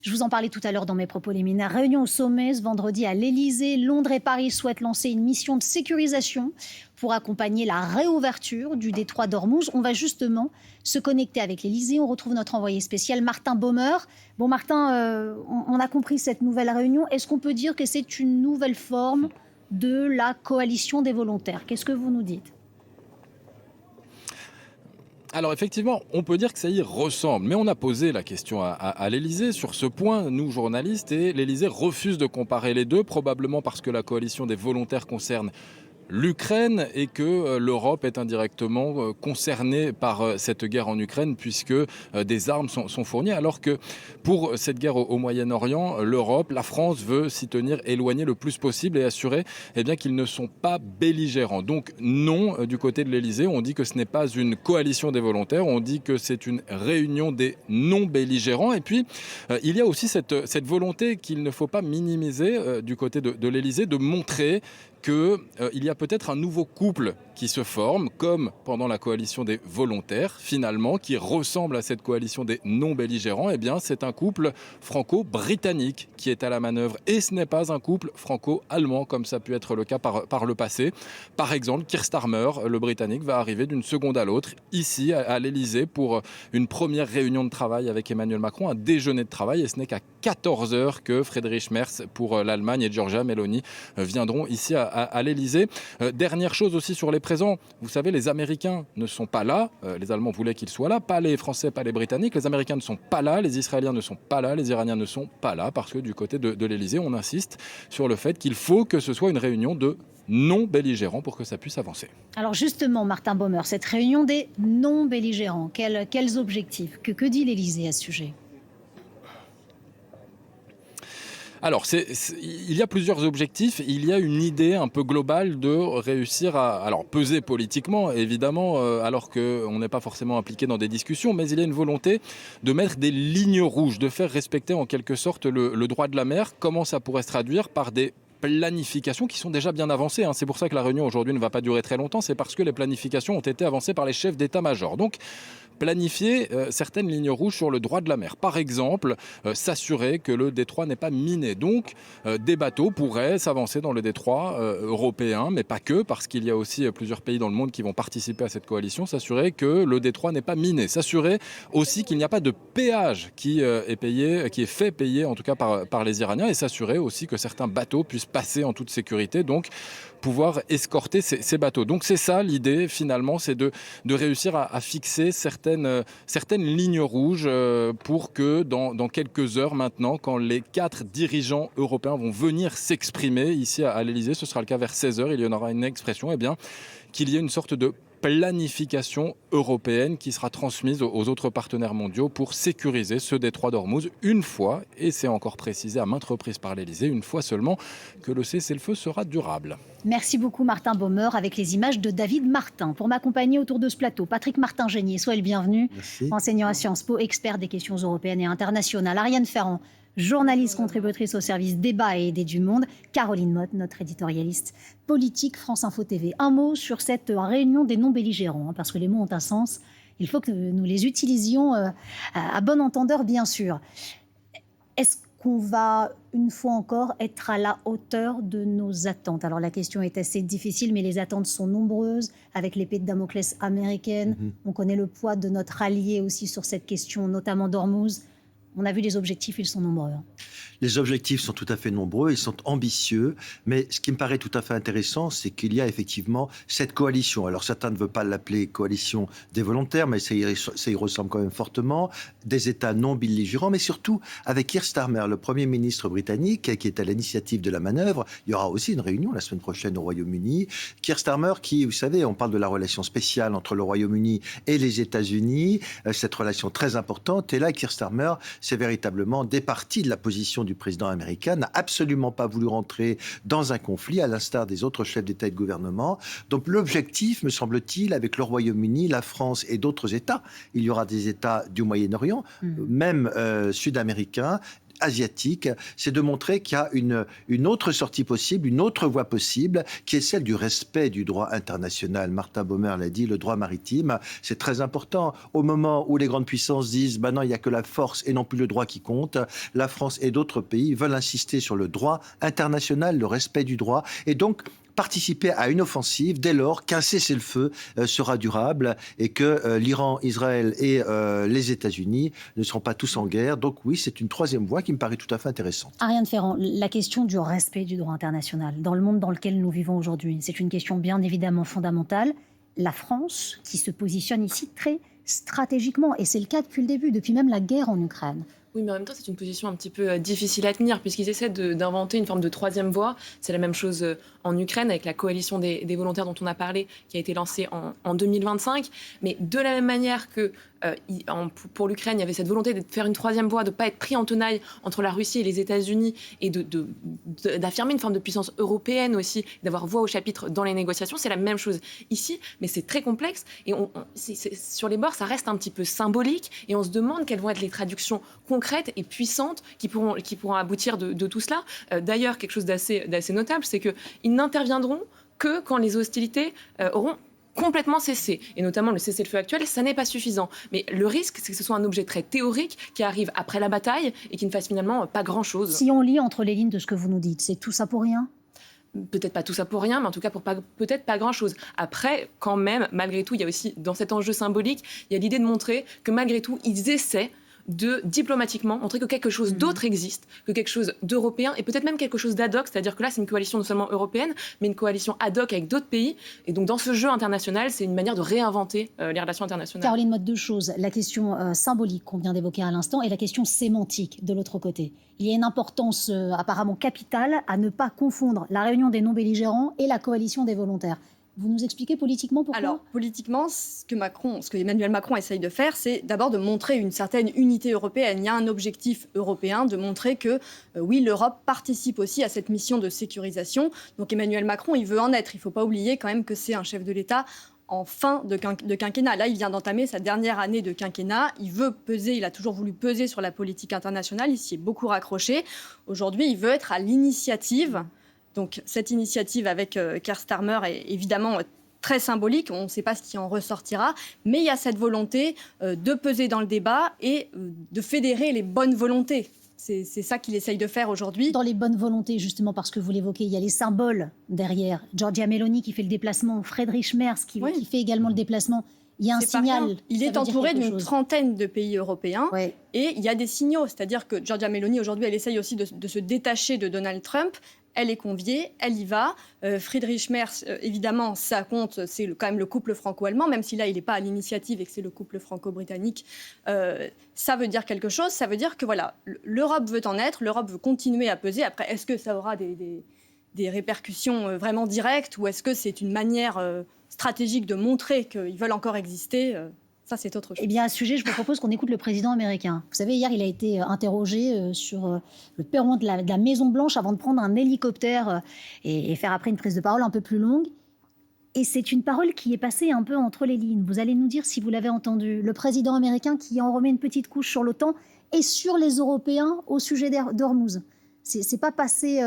Je vous en parlais tout à l'heure dans mes propos liminaires. Réunion au sommet ce vendredi à l'Elysée. Londres et Paris souhaitent lancer une mission de sécurisation pour accompagner la réouverture du détroit d'Ormuz. On va justement se connecter avec l'Elysée. On retrouve notre envoyé spécial Martin Baumer. Bon Martin, on a compris cette nouvelle réunion. Est-ce qu'on peut dire que c'est une nouvelle forme de la coalition des volontaires? Qu'est-ce que vous nous dites? Alors effectivement, on peut dire que ça y ressemble, mais on a posé la question à l'Élysée sur ce point, nous journalistes, et l'Élysée refuse de comparer les deux, probablement parce que la coalition des volontaires concerne l'Ukraine et que l'Europe est indirectement concernée par cette guerre en Ukraine puisque des armes sont fournies, alors que pour cette guerre au Moyen-Orient, l'Europe, la France veut s'y tenir éloignée le plus possible et assurer bien, qu'ils ne sont pas belligérants. Donc non, du côté de l'Elysée, on dit que ce n'est pas une coalition des volontaires, on dit que c'est une réunion des non-belligérants. Et puis, il y a aussi cette volonté qu'il ne faut pas minimiser du côté de l'Elysée de montrer qu'il y a peut-être un nouveau couple qui se forme, comme pendant la coalition des volontaires, finalement, qui ressemble à cette coalition des non-belligérants. Eh bien, c'est un couple franco-britannique qui est à la manœuvre. Et ce n'est pas un couple franco-allemand, comme ça a pu être le cas par le passé. Par exemple, Keir Starmer, le Britannique, va arriver d'une seconde à l'autre, ici, à l'Elysée, pour une première réunion de travail avec Emmanuel Macron, un déjeuner de travail. Et ce n'est qu'à 14 heures que Friedrich Merz, pour l'Allemagne, et Giorgia Meloni viendront ici à l'Elysée. Dernière chose aussi sur les présents, vous savez, les Américains ne sont pas là, les Allemands voulaient qu'ils soient là, pas les Français, pas les Britanniques, les Américains ne sont pas là, les Israéliens ne sont pas là, les Iraniens ne sont pas là, parce que du côté de l'Elysée, on insiste sur le fait qu'il faut que ce soit une réunion de non-belligérants pour que ça puisse avancer. Alors justement, Martin Baumer, cette réunion des non-belligérants, quels objectifs? Que dit l'Elysée à ce sujet? Alors, il y a plusieurs objectifs. Il y a une idée un peu globale de réussir à peser politiquement, évidemment, alors qu'on n'est pas forcément impliqué dans des discussions, mais il y a une volonté de mettre des lignes rouges, de faire respecter en quelque sorte le droit de la mer. Comment ça pourrait se traduire? Par des planifications qui sont déjà bien avancées. C'est pour ça que la réunion aujourd'hui ne va pas durer très longtemps. C'est parce que les planifications ont été avancées par les chefs d'état-major. Donc, planifier certaines lignes rouges sur le droit de la mer. Par exemple, s'assurer que le détroit n'est pas miné. Donc, des bateaux pourraient s'avancer dans le détroit européen, mais pas que, parce qu'il y a aussi plusieurs pays dans le monde qui vont participer à cette coalition. S'assurer que le détroit n'est pas miné. S'assurer aussi qu'il n'y a pas de péage qui est fait payer, en tout cas par les Iraniens, et s'assurer aussi que certains bateaux puissent passer en toute sécurité. Donc, pouvoir escorter ces bateaux. Donc c'est ça l'idée finalement, c'est de réussir à fixer certaines lignes rouges pour que dans quelques heures maintenant, quand les 4 dirigeants européens vont venir s'exprimer ici à l'Elysée, ce sera le cas vers 16 heures, il y en aura une expression, qu'il y ait une sorte de planification européenne qui sera transmise aux autres partenaires mondiaux pour sécuriser ce détroit d'Ormuz une fois, et c'est encore précisé à maintes reprises par l'Elysée, une fois seulement que le cessez-le-feu sera durable. Merci beaucoup Martin Baumer avec les images de David Martin. Pour m'accompagner autour de ce plateau, Patrick Martin-Génier, soyez le bienvenu. Merci. Enseignant à Sciences Po, expert des questions européennes et internationales. Ariane Ferrand, journaliste contributrice au service Débat et Idées du Monde. Caroline Motte, notre éditorialiste politique France Info TV. Un mot sur cette réunion des non-belligérants, parce que les mots ont un sens. Il faut que nous les utilisions à bon entendeur, bien sûr. Est-ce qu'on va, une fois encore, être à la hauteur de nos attentes? Alors la question est assez difficile, mais les attentes sont nombreuses, avec l'épée de Damoclès américaine. On connaît le poids de notre allié aussi sur cette question, notamment d'Ormuz. On a vu les objectifs, ils sont nombreux. Les objectifs sont tout à fait nombreux, ils sont ambitieux, mais ce qui me paraît tout à fait intéressant, c'est qu'il y a effectivement cette coalition. Alors certains ne veulent pas l'appeler coalition des volontaires, mais ça y ressemble quand même fortement, des États non belligérants, mais surtout avec Keir Starmer, le Premier ministre britannique, qui est à l'initiative de la manœuvre. Il y aura aussi une réunion la semaine prochaine au Royaume-Uni. Keir Starmer qui, vous savez, on parle de la relation spéciale entre le Royaume-Uni et les États-Unis, cette relation très importante, et là, Keir Starmer, c'est véritablement départi de la position du président américain, n'a absolument pas voulu rentrer dans un conflit, à l'instar des autres chefs d'État et de gouvernement. Donc l'objectif, me semble-t-il, avec le Royaume-Uni, la France et d'autres États, il y aura des États du Moyen-Orient, même sud-américains, asiatique, c'est de montrer qu'il y a une autre sortie possible, une autre voie possible, qui est celle du respect du droit international. Martha Baumer l'a dit, le droit maritime, c'est très important. Au moment où les grandes puissances disent « non, il n'y a que la force et non plus le droit qui compte », la France et d'autres pays veulent insister sur le droit international, le respect du droit, et donc participer à une offensive dès lors qu'un cessez-le-feu sera durable et que l'Iran, Israël et les États-Unis ne seront pas tous en guerre. Donc oui, c'est une troisième voie qui me paraît tout à fait intéressante. Ariane Ferrand, la question du respect du droit international dans le monde dans lequel nous vivons aujourd'hui, c'est une question bien évidemment fondamentale. La France, qui se positionne ici très stratégiquement, et c'est le cas depuis le début, depuis même la guerre en Ukraine. Oui, mais en même temps, c'est une position un petit peu difficile à tenir, puisqu'ils essaient d'inventer une forme de troisième voie. C'est la même chose en Ukraine, avec la coalition des volontaires dont on a parlé, qui a été lancée en 2025. Mais de la même manière que pour l'Ukraine, il y avait cette volonté de faire une troisième voie, de ne pas être pris en tenaille entre la Russie et les États-Unis, et d'affirmer une forme de puissance européenne aussi, d'avoir voix au chapitre dans les négociations. C'est la même chose ici, mais c'est très complexe. Et sur les bords, ça reste un petit peu symbolique, et on se demande quelles vont être les traductions concrètes et puissantes qui pourront aboutir de tout cela. D'ailleurs, quelque chose d'assez notable, c'est qu'ils n'interviendront que quand les hostilités auront complètement cessé. Et notamment le cessez-le-feu actuel, ça n'est pas suffisant. Mais le risque, c'est que ce soit un objet très théorique qui arrive après la bataille et qui ne fasse finalement pas grand-chose. Si on lit entre les lignes de ce que vous nous dites, c'est tout ça pour rien ? Peut-être pas tout ça pour rien, mais en tout cas peut-être pas grand-chose. Après, quand même, malgré tout, il y a aussi, dans cet enjeu symbolique, il y a l'idée de montrer que malgré tout, ils essaient de diplomatiquement montrer que quelque chose d'autre existe, que quelque chose d'européen et peut-être même quelque chose d'ad hoc, c'est-à-dire que là c'est une coalition non seulement européenne mais une coalition ad hoc avec d'autres pays, et donc dans ce jeu international c'est une manière de réinventer les relations internationales. Caroline Mott, deux choses, la question symbolique qu'on vient d'évoquer à l'instant et la question sémantique de l'autre côté. Il y a une importance apparemment capitale à ne pas confondre la réunion des non-belligérants et la coalition des volontaires. Vous nous expliquez politiquement pourquoi ? Alors, politiquement, ce que Emmanuel Macron essaye de faire, c'est d'abord de montrer une certaine unité européenne. Il y a un objectif européen de montrer que, oui, l'Europe participe aussi à cette mission de sécurisation. Donc Emmanuel Macron, il veut en être. Il ne faut pas oublier quand même que c'est un chef de l'État en fin de quinquennat. Là, il vient d'entamer sa dernière année de quinquennat. Il veut peser, il a toujours voulu peser sur la politique internationale. Il s'y est beaucoup raccroché. Aujourd'hui, il veut être à l'initiative. Donc cette initiative avec Keir Starmer est évidemment très symbolique, on ne sait pas ce qui en ressortira, mais il y a cette volonté de peser dans le débat et de fédérer les bonnes volontés. C'est ça qu'il essaye de faire aujourd'hui. Dans les bonnes volontés, justement, parce que vous l'évoquez, il y a les symboles derrière. Giorgia Meloni qui fait le déplacement, Friedrich Merz qui fait également le déplacement. Il y a un signal. Il est entouré d'une trentaine de pays européens et il y a des signaux. C'est-à-dire que Giorgia Meloni, aujourd'hui, elle essaye aussi de se détacher de Donald Trump. Elle est conviée, elle y va. Friedrich Merz, évidemment, ça compte, c'est quand même le couple franco-allemand, même si là, il n'est pas à l'initiative et que c'est le couple franco-britannique. Ça veut dire quelque chose, ça veut dire que voilà, l'Europe veut en être, l'Europe veut continuer à peser. Après, est-ce que ça aura des répercussions vraiment directes ou est-ce que c'est une manière stratégique de montrer qu'ils veulent encore exister ça, c'est autre chose. Eh bien, à ce sujet, je vous propose qu'on écoute le président américain. Vous savez, hier, il a été interrogé sur le perron de la Maison-Blanche avant de prendre un hélicoptère et faire après une prise de parole un peu plus longue. Et c'est une parole qui est passée un peu entre les lignes. Vous allez nous dire si vous l'avez entendu. Le président américain qui en remet une petite couche sur l'OTAN et sur les Européens au sujet d'Ormuz. C'est pas passé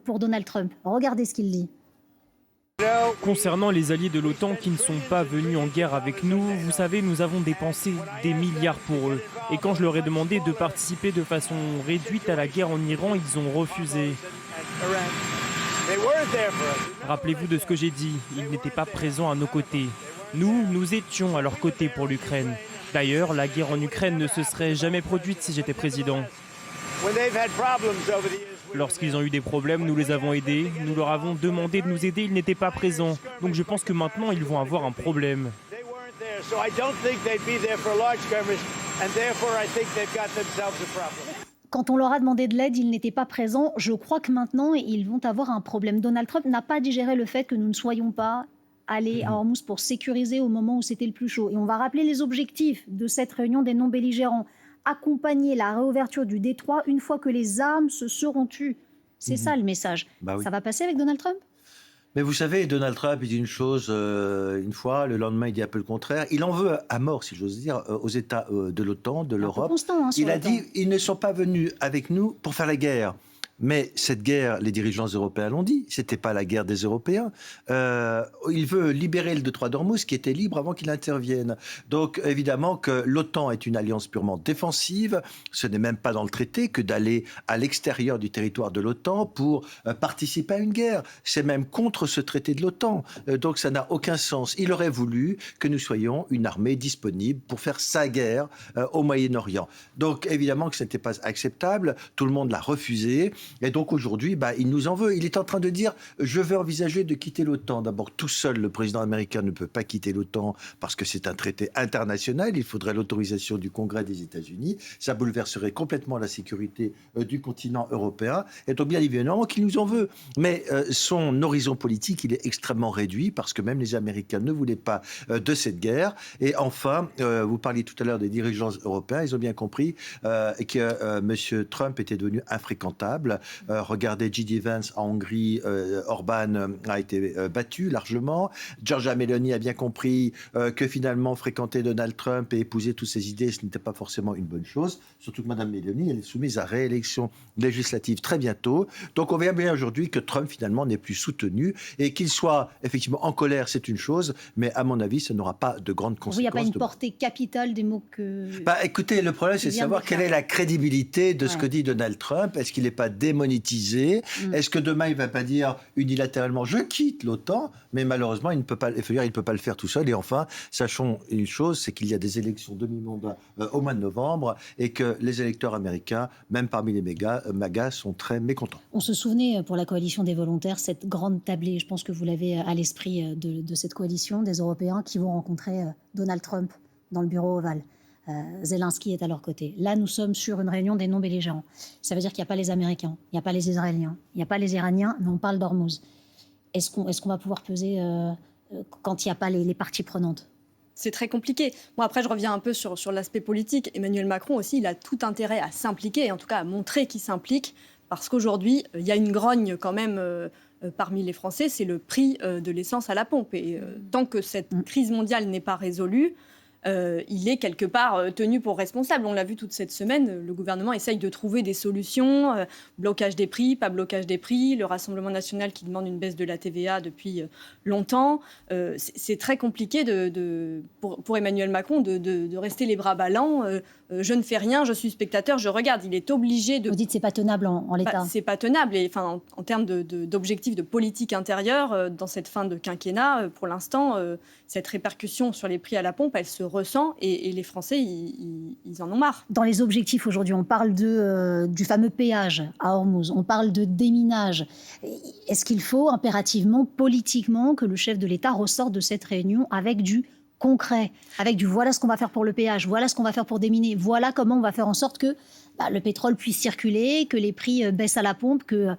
pour Donald Trump. Regardez ce qu'il dit. Concernant les alliés de l'OTAN qui ne sont pas venus en guerre avec nous, vous savez, nous avons dépensé des milliards pour eux. Et quand je leur ai demandé de participer de façon réduite à la guerre en Iran, ils ont refusé. Rappelez-vous de ce que j'ai dit, ils n'étaient pas présents à nos côtés. Nous étions à leur côté pour l'Ukraine. D'ailleurs, la guerre en Ukraine ne se serait jamais produite si j'étais président. Lorsqu'ils ont eu des problèmes, nous les avons aidés. Nous leur avons demandé de nous aider, ils n'étaient pas présents. Donc je pense que maintenant, ils vont avoir un problème. Quand on leur a demandé de l'aide, ils n'étaient pas présents. Je crois que maintenant, ils vont avoir un problème. Donald Trump n'a pas digéré le fait que nous ne soyons pas allés à Ormuz pour sécuriser au moment où c'était le plus chaud. Et on va rappeler les objectifs de cette réunion des non-belligérants. Accompagner la réouverture du détroit une fois que les armes se seront tues. C'est ça le message. Ça va passer avec Donald Trump ? Mais vous savez, Donald Trump, il dit une chose une fois, le lendemain, il dit un peu le contraire. Il en veut à mort, si j'ose dire, aux États de l'OTAN, de l'Europe. Constant, hein, sur Il a l'OTAN. dit, ils ne sont pas venus avec nous pour faire la guerre. Mais cette guerre, les dirigeants européens l'ont dit, c'était pas la guerre des Européens. Il veut libérer le détroit d'Ormuz qui était libre avant qu'il intervienne. Donc évidemment que l'OTAN est une alliance purement défensive. Ce n'est même pas dans le traité que d'aller à l'extérieur du territoire de l'OTAN pour participer à une guerre. C'est même contre ce traité de l'OTAN. Donc ça n'a aucun sens. Il aurait voulu que nous soyons une armée disponible pour faire sa guerre au Moyen-Orient. Donc évidemment que ce n'était pas acceptable. Tout le monde l'a refusé. Et donc aujourd'hui, il nous en veut. Il est en train de dire « je veux envisager de quitter l'OTAN ». D'abord, tout seul, le président américain ne peut pas quitter l'OTAN parce que c'est un traité international. Il faudrait l'autorisation du Congrès des États-Unis. Ça bouleverserait complètement la sécurité du continent européen. Et donc bien évidemment qu'il nous en veut. Mais son horizon politique, il est extrêmement réduit parce que même les Américains ne voulaient pas de cette guerre. Et enfin, vous parliez tout à l'heure des dirigeants européens. Ils ont bien compris que M. Trump était devenu infréquentable. Regardez J.D. Vance en Hongrie, Orban a été battu largement. Giorgia Meloni a bien compris que finalement fréquenter Donald Trump et épouser toutes ses idées, ce n'était pas forcément une bonne chose. Surtout que Mme Meloni, elle est soumise à réélection législative très bientôt. Donc on voit bien aujourd'hui que Trump finalement n'est plus soutenu et qu'il soit effectivement en colère, c'est une chose, mais à mon avis, ça n'aura pas de grandes conséquences. Il n'y a pas une portée capitale des mots que... Écoutez, le problème, c'est de savoir quelle est la crédibilité de ce que dit Donald Trump. Est-ce qu'il n'est pas démonétisé? Est-ce que demain, il ne va pas dire unilatéralement « je quitte l'OTAN », mais malheureusement, il ne peut pas le faire tout seul. Et enfin, sachons une chose, c'est qu'il y a des élections demi-mandat au mois de novembre et que les électeurs américains, même parmi les MAGA, sont très mécontents. On se souvenait, pour la coalition des volontaires, cette grande tablée, je pense que vous l'avez à l'esprit de cette coalition, des Européens qui vont rencontrer Donald Trump dans le bureau ovale. Zelensky est à leur côté. Là, nous sommes sur une réunion des non-belligérants. Ça veut dire qu'il n'y a pas les Américains, il n'y a pas les Israéliens, il n'y a pas les Iraniens, mais on parle d'Ormuz. Est-ce qu'on va pouvoir peser quand il n'y a pas les parties prenantes? C'est très compliqué. Moi, après, je reviens un peu sur l'aspect politique. Emmanuel Macron aussi, il a tout intérêt à s'impliquer, en tout cas à montrer qu'il s'implique, parce qu'aujourd'hui, il y a une grogne quand même parmi les Français, c'est le prix de l'essence à la pompe. Et tant que cette crise mondiale n'est pas résolue, il est quelque part tenu pour responsable. On l'a vu toute cette semaine, le gouvernement essaye de trouver des solutions, blocage des prix, pas blocage des prix, le Rassemblement national qui demande une baisse de la TVA depuis longtemps. C'est très compliqué pour Emmanuel Macron de rester les bras ballants. Je ne fais rien, je suis spectateur, je regarde. Il est obligé de... Vous dites que ce n'est pas tenable en l'état. C'est pas tenable. Et, en termes d'objectifs de politique intérieure, dans cette fin de quinquennat, pour l'instant, cette répercussion sur les prix à la pompe, elle se ressent et les Français, ils en ont marre. Dans les objectifs aujourd'hui, on parle du fameux péage à Ormuz, on parle de déminage. Est-ce qu'il faut impérativement, politiquement, que le chef de l'État ressorte de cette réunion avec du concret, avec du voilà ce qu'on va faire pour le péage, voilà ce qu'on va faire pour déminer, voilà comment on va faire en sorte que le pétrole puisse circuler, que les prix baissent à la pompe, que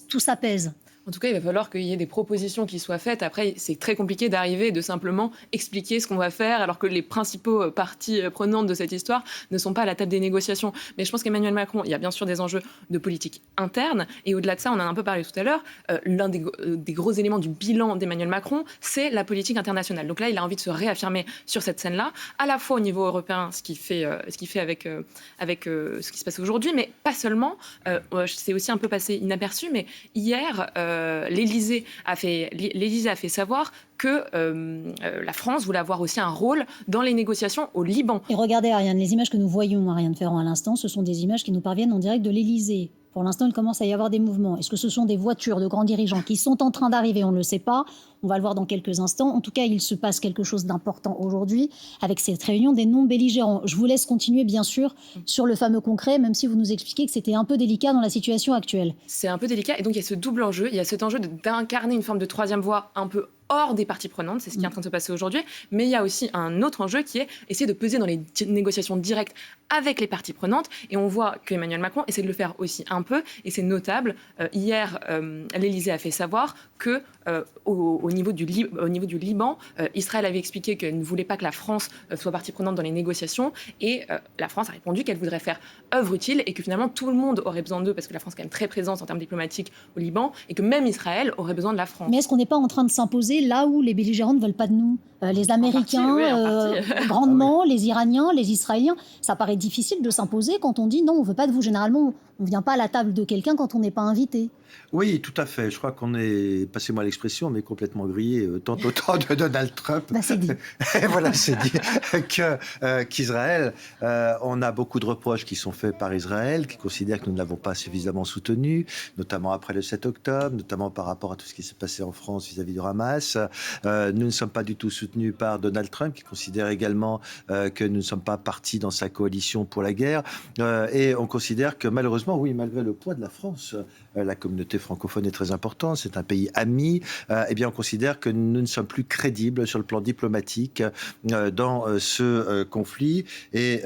tout ça pèse? En tout cas, il va falloir qu'il y ait des propositions qui soient faites. Après, c'est très compliqué d'arriver et de simplement expliquer ce qu'on va faire, alors que les principaux parties prenantes de cette histoire ne sont pas à la table des négociations. Mais je pense qu'Emmanuel Macron, il y a bien sûr des enjeux de politique interne. Et au-delà de ça, on en a un peu parlé tout à l'heure, l'un des gros éléments du bilan d'Emmanuel Macron, c'est la politique internationale. Donc là, il a envie de se réaffirmer sur cette scène-là, à la fois au niveau européen, ce qu'il fait avec ce qui se passe aujourd'hui, mais pas seulement. C'est aussi un peu passé inaperçu, mais hier... l'Élysée a fait savoir que la France voulait avoir aussi un rôle dans les négociations au Liban. Et regardez, Ariane, les images que nous voyons, Ariane Ferrand, à l'instant, ce sont des images qui nous parviennent en direct de l'Élysée. Pour l'instant, il commence à y avoir des mouvements. Est-ce que ce sont des voitures de grands dirigeants qui sont en train d'arriver? On ne le sait pas. On va le voir dans quelques instants. En tout cas, il se passe quelque chose d'important aujourd'hui avec cette réunion des non-belligérants. Je vous laisse continuer, bien sûr, sur le fameux concret, même si vous nous expliquez que c'était un peu délicat dans la situation actuelle. C'est un peu délicat. Et donc, il y a ce double enjeu. Il y a cet enjeu d'incarner une forme de troisième voie un peu hors des parties prenantes, c'est ce qui est en train de se passer aujourd'hui, mais il y a aussi un autre enjeu qui est essayer de peser dans les négociations directes avec les parties prenantes, et on voit qu'Emmanuel Macron essaie de le faire aussi un peu, et c'est notable. Hier, l'Élysée a fait savoir que au niveau du Liban, Israël avait expliqué qu'elle ne voulait pas que la France soit partie prenante dans les négociations, et la France a répondu qu'elle voudrait faire œuvre utile et que finalement tout le monde aurait besoin d'eux, parce que la France est quand même très présente en termes diplomatiques au Liban, et que même Israël aurait besoin de la France. Mais est-ce qu'on n'est pas en train de s'imposer là où les belligérants ne veulent pas de nous ? Les Américains, grandement, les Iraniens, les Israéliens. Ça paraît difficile de s'imposer quand on dit non, on ne veut pas de vous. Généralement, on ne vient pas à la table de quelqu'un quand on n'est pas invité. Oui, tout à fait. Je crois qu'on est, passez-moi l'expression, mais complètement grillé, tant au temps de Donald Trump. C'est dit. Voilà, c'est dit qu'Israël, on a beaucoup de reproches qui sont faits par Israël, qui considère que nous ne l'avons pas suffisamment soutenu, notamment après le 7 octobre, notamment par rapport à tout ce qui s'est passé en France vis-à-vis du Hamas. Nous ne sommes pas du tout soutenus par Donald Trump, qui considère également que nous ne sommes pas partis dans sa coalition pour la guerre. Et on considère que malheureusement, oui, malgré le poids de la France, la communauté francophone est très importante, c'est un pays ami, eh bien on considère que nous ne sommes plus crédibles sur le plan diplomatique dans ce conflit. Et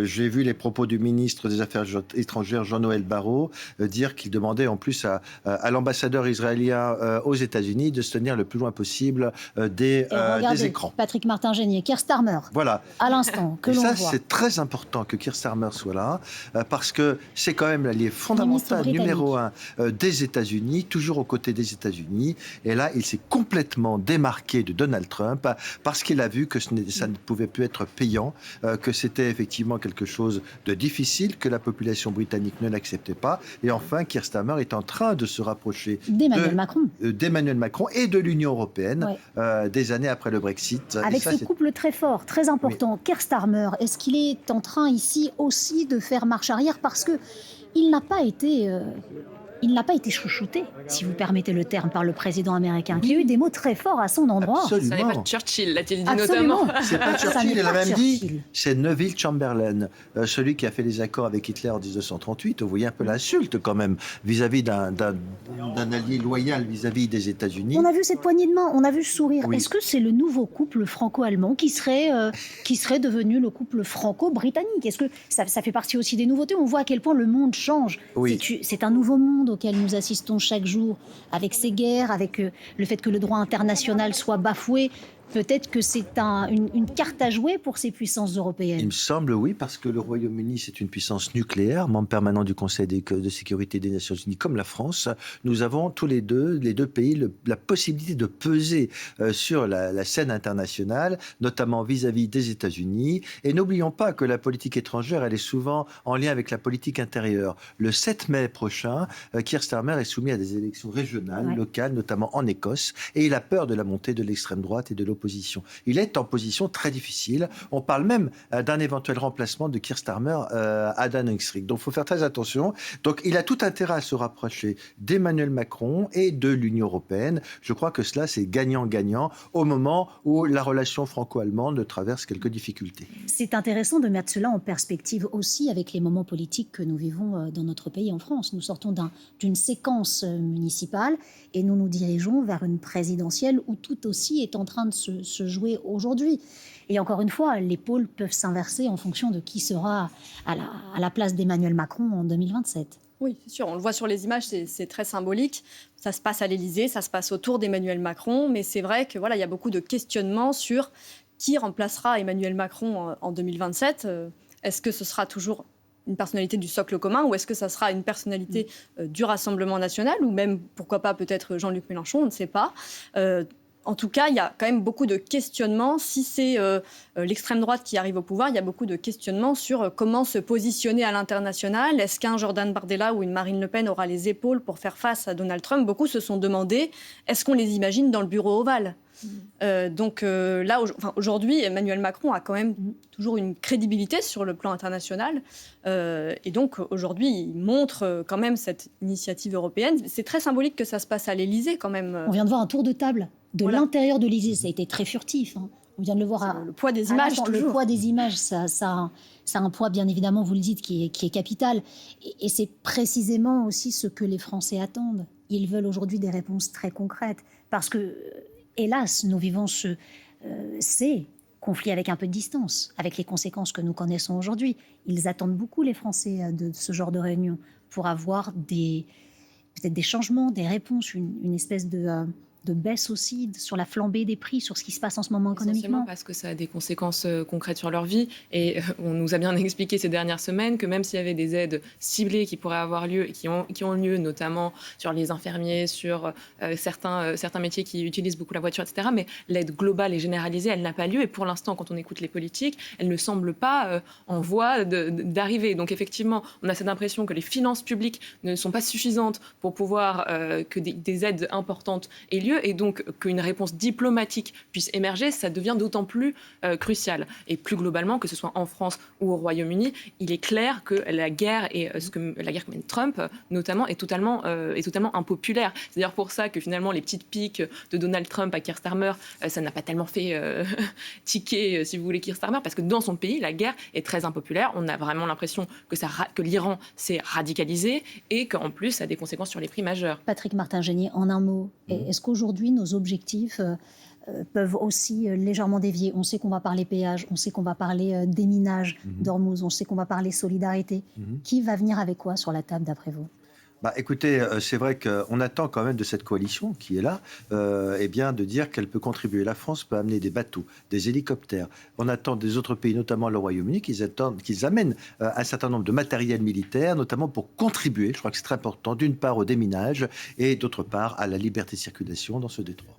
j'ai vu les propos du ministre des Affaires étrangères, Jean-Noël Barrot, dire qu'il demandait en plus à l'ambassadeur israélien aux États-Unis de se tenir le plus loin possible des écrans. Patrick Martin-Génier, Keir Starmer, voilà. À l'instant, que et l'on ça, voit. c'est très important que Keir Starmer soit là, parce que c'est quand même l'allié fondamental numéro 1 des États-Unis, toujours aux côtés des États-Unis. Et là, il s'est complètement démarqué de Donald Trump parce qu'il a vu que ça ne pouvait plus être payant, que c'était effectivement quelque chose de difficile, que la population britannique ne l'acceptait pas. Et enfin, Keir Starmer est en train de se rapprocher d'Emmanuel Macron et de l'Union européenne des années après le Brexit. Avec ce couple très fort, très important, oui. Keir Starmer, est-ce qu'il est en train ici aussi de faire marche arrière parce que il n'a pas été chouchouté, si vous permettez le terme, par le président américain, qui a eu des mots très forts à son endroit. Absolument. Ça n'est pas Churchill, l'a-t-il dit Absolument. notamment. C'est pas Churchill, il a même dit, c'est Neville Chamberlain, celui qui a fait les accords avec Hitler en 1938. Vous voyez un peu l'insulte quand même, vis-à-vis d'un allié loyal vis-à-vis des États-Unis. On a vu cette poignée de main, on a vu ce sourire. Oui. Est-ce que c'est le nouveau couple franco-allemand qui serait devenu le couple franco-britannique ? Est-ce que ça fait partie aussi des nouveautés ? On voit à quel point le monde change. Oui. C'est un nouveau monde auquel nous assistons chaque jour, avec ces guerres, avec le fait que le droit international soit bafoué. Peut-être que c'est une carte à jouer pour ces puissances européennes. Il me semble, oui, parce que le Royaume-Uni, c'est une puissance nucléaire, membre permanent du Conseil de sécurité des Nations Unies, comme la France. Nous avons tous les deux pays, la possibilité de peser sur la scène internationale, notamment vis-à-vis des États-Unis. Et n'oublions pas que la politique étrangère, elle est souvent en lien avec la politique intérieure. Le 7 mai prochain, Keir Starmer est soumis à des élections régionales, locales, notamment en Écosse, et il a peur de la montée de l'extrême droite et de l'opposition. Il est en position très difficile. On parle même d'un éventuel remplacement de Keir Starmer à Downing Street. Donc, il faut faire très attention. Donc, il a tout intérêt à se rapprocher d'Emmanuel Macron et de l'Union européenne. Je crois que cela, c'est gagnant-gagnant au moment où la relation franco-allemande traverse quelques difficultés. C'est intéressant de mettre cela en perspective aussi avec les moments politiques que nous vivons dans notre pays en France. Nous sortons d'une séquence municipale et nous nous dirigeons vers une présidentielle où tout aussi est en train de se jouer aujourd'hui. Et encore une fois, les pôles peuvent s'inverser en fonction de qui sera à la place d'Emmanuel Macron en 2027. Oui, c'est sûr. On le voit sur les images, c'est très symbolique. Ça se passe à l'Élysée, ça se passe autour d'Emmanuel Macron. Mais c'est vrai que il y a beaucoup de questionnements sur qui remplacera Emmanuel Macron en 2027. Est-ce que ce sera toujours une personnalité du socle commun ou est-ce que ça sera une personnalité du Rassemblement national ou même, pourquoi pas, peut-être Jean-Luc Mélenchon, on ne sait pas. En tout cas, il y a quand même beaucoup de questionnements. Si c'est l'extrême droite qui arrive au pouvoir, il y a beaucoup de questionnements sur comment se positionner à l'international. Est-ce qu'un Jordan Bardella ou une Marine Le Pen aura les épaules pour faire face à Donald Trump ? Beaucoup se sont demandé, est-ce qu'on les imagine dans le bureau ovale ? Aujourd'hui, Emmanuel Macron a quand même toujours une crédibilité sur le plan international. Et donc, aujourd'hui, il montre quand même cette initiative européenne. C'est très symbolique que ça se passe à l'Élysée, quand même. On vient de voir un tour de table de l'intérieur de l'Élysée. Ça a été très furtif. On vient de le voir. Le poids des images, le poids des images, ça a un poids, bien évidemment, vous le dites, qui est capital. Et c'est précisément aussi ce que les Français attendent. Ils veulent aujourd'hui des réponses très concrètes. Parce que, hélas, nous vivons ces conflits avec un peu de distance, avec les conséquences que nous connaissons aujourd'hui. Ils attendent beaucoup, les Français, de ce genre de réunion pour avoir peut-être des changements, des réponses, une espèce de de baisse aussi sur la flambée des prix, sur ce qui se passe en ce moment Essentiellement économiquement? parce que ça a des conséquences concrètes sur leur vie. Et on nous a bien expliqué ces dernières semaines que même s'il y avait des aides ciblées qui pourraient avoir lieu et qui ont lieu, notamment sur les infirmiers, sur certains métiers qui utilisent beaucoup la voiture, etc., mais l'aide globale et généralisée, elle n'a pas lieu. Et pour l'instant, quand on écoute les politiques, elle ne semble pas en voie d'arriver. Donc effectivement, on a cette impression que les finances publiques ne sont pas suffisantes pour pouvoir que des aides importantes aient lieu, et donc qu'une réponse diplomatique puisse émerger, ça devient d'autant plus crucial. Et plus globalement, que ce soit en France ou au Royaume-Uni, il est clair que la guerre et la guerre que mène Trump, notamment, est totalement impopulaire. C'est d'ailleurs pour ça que finalement les petites piques de Donald Trump à Keir Starmer, ça n'a pas tellement fait tiquer, si vous voulez, Keir Starmer, parce que dans son pays, la guerre est très impopulaire. On a vraiment l'impression que l'Iran s'est radicalisé et qu'en plus, ça a des conséquences sur les prix majeurs. Patrick Martin-Génier, en un mot, est-ce qu'aujourd'hui nos objectifs peuvent aussi légèrement dévier? On sait qu'on va parler péage, on sait qu'on va parler déminage d'Ormuz, on sait qu'on va parler solidarité. Qui va venir avec quoi sur la table d'après vous? Écoutez, c'est vrai qu'on attend quand même de cette coalition qui est là, eh bien, de dire qu'elle peut contribuer. La France peut amener des bateaux, des hélicoptères. On attend des autres pays, notamment le Royaume-Uni, qu'ils amènent un certain nombre de matériel militaire, notamment pour contribuer, je crois que c'est très important, d'une part au déminage et d'autre part à la liberté de circulation dans ce détroit.